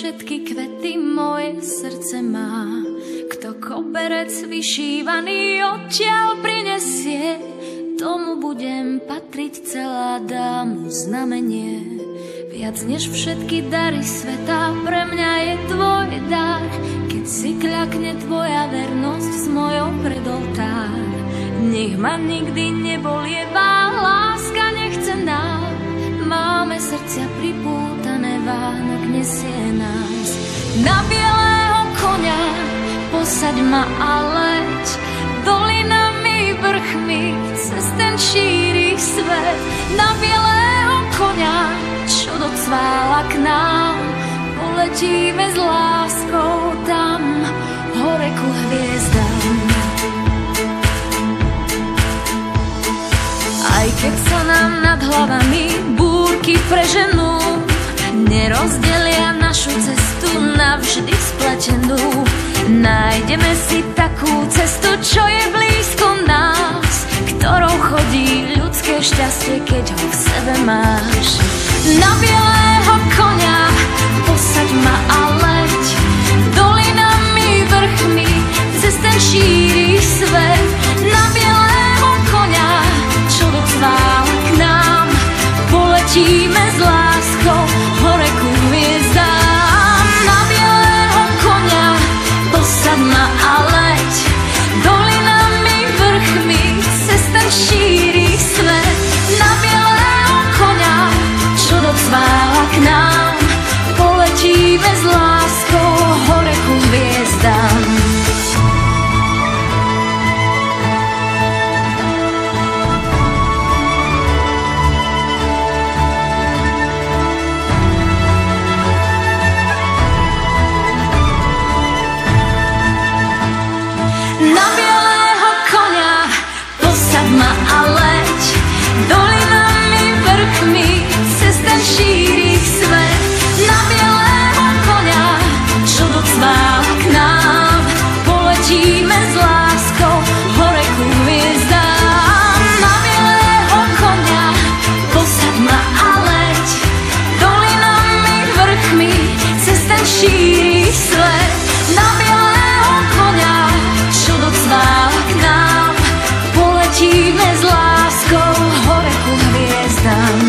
všetky kvety moje srdce má. Kto koberec vyšívaný odtiaľ prinesie, tomu budem patriť celá, dám mu znamenie. Viac než všetky dary sveta, pre mňa je tvoj dar. Keď si kľakne tvoja vernosť s mojou pred oltár. Nech ma nikdy nebolievá, láska nechcená. Máme srdcia pripútané, Vánok nesie nás. Na bielého koňa posaď ma a leď, dolinami, vrchmi, cez ten šíri svet. Na bielého koňa, čo docvála k nám, poletíme s láskou tam, hore ku hviezdám. Aj keď sa nám nad hlavami búrky preženú, nerozdelia našu cestu navždy spletenú. Nájdeme si takú cestu, čo je blízko nás, ktorou chodí ľudské šťastie, keď ho v sebe máš. Na bielého koňa posaď ma a leď, dolinami, vrchmi, cez ten šíri svet. Na bielého koňa, čo docvála k nám, poletíme s láskou hore ku hviezdám. Na bielého koňa posaď ma a leď, dolinami, vrchmi, cez ten šíri svet. Na bielého koňa, čo docvála k nám, poletíme s láskou hore ku hviezdám. Na bielého koňa posaď ma a leď, dolinami, vrchmi, cez ten šíri svet. Na bielého koňa, čo docvála k nám, poletíme s láskou hore ku hviezdám. Na bielého koňa posaď ma a leď, dolinami, vrchmi, cez ten šíri svet. Na bielého koňa, čo docvála k nám, poletíme s láskou hore ku hviezdám.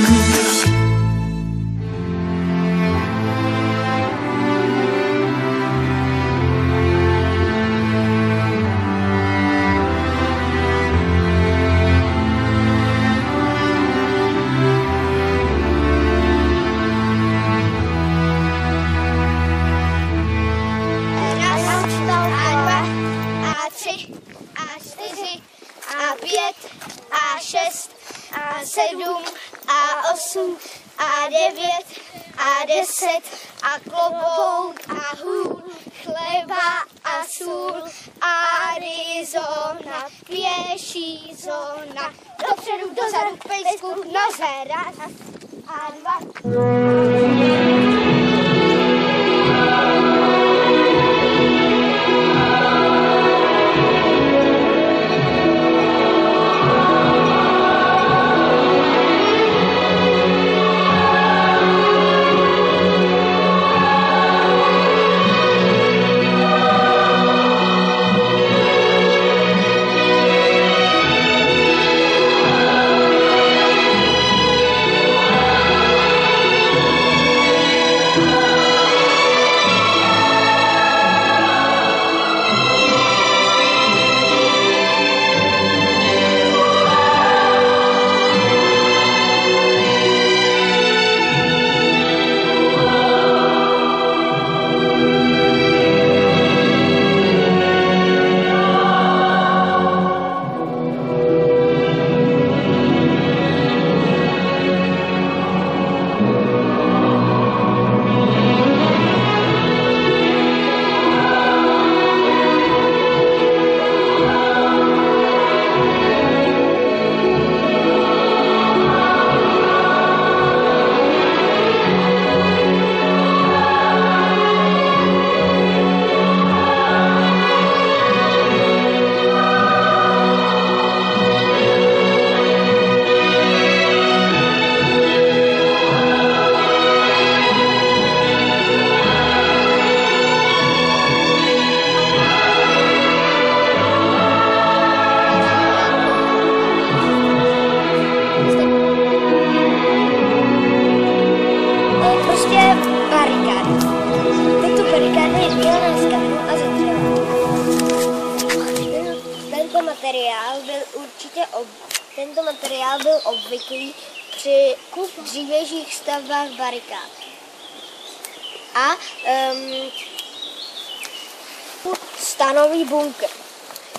A klobouk a hůl, chleba a sůl, Arizona, pěší zóna, dopředu, dozadu, pejsku, noze, raz a dva. tento materiál byl obvyklý při dřívějších stavbách barikád. A stanový bunkr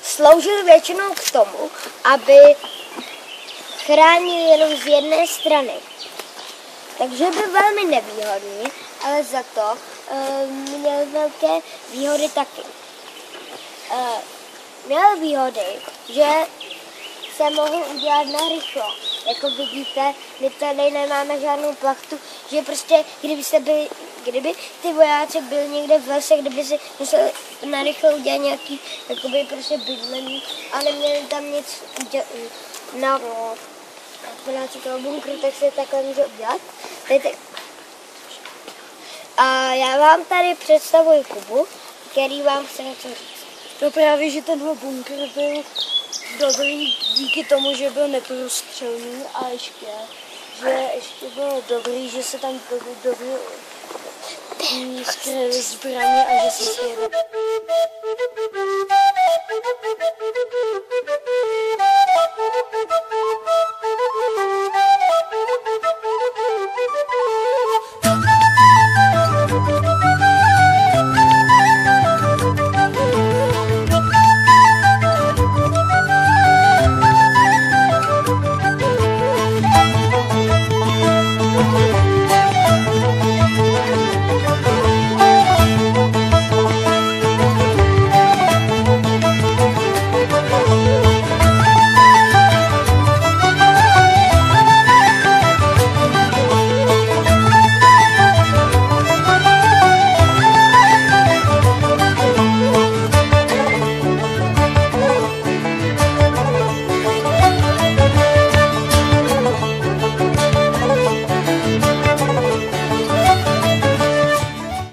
sloužil většinou k tomu, aby chránil jenom z jedné strany. Takže byl velmi nevýhodný, ale za to měl velké výhody taky. Měl výhody, že se mohl udělat narychlo. Jako vidíte, my tady nemáme žádnou plachtu, že prostě, kdyby ty vojáci byli někde v lese, kdyby si museli narychlo udělat nějaký jakoby prostě bydlení a neměli tam nic na práci toho bunkru, tak se takhle může udělat. A já vám tady představuji Kubu, který vám chce něco říct. No právě, že tenhle bunkr byl dobrý díky tomu, že byl neprůstřelný a ještě bylo dobrý, že se tam dobře skryly zbraně a že se svěděli.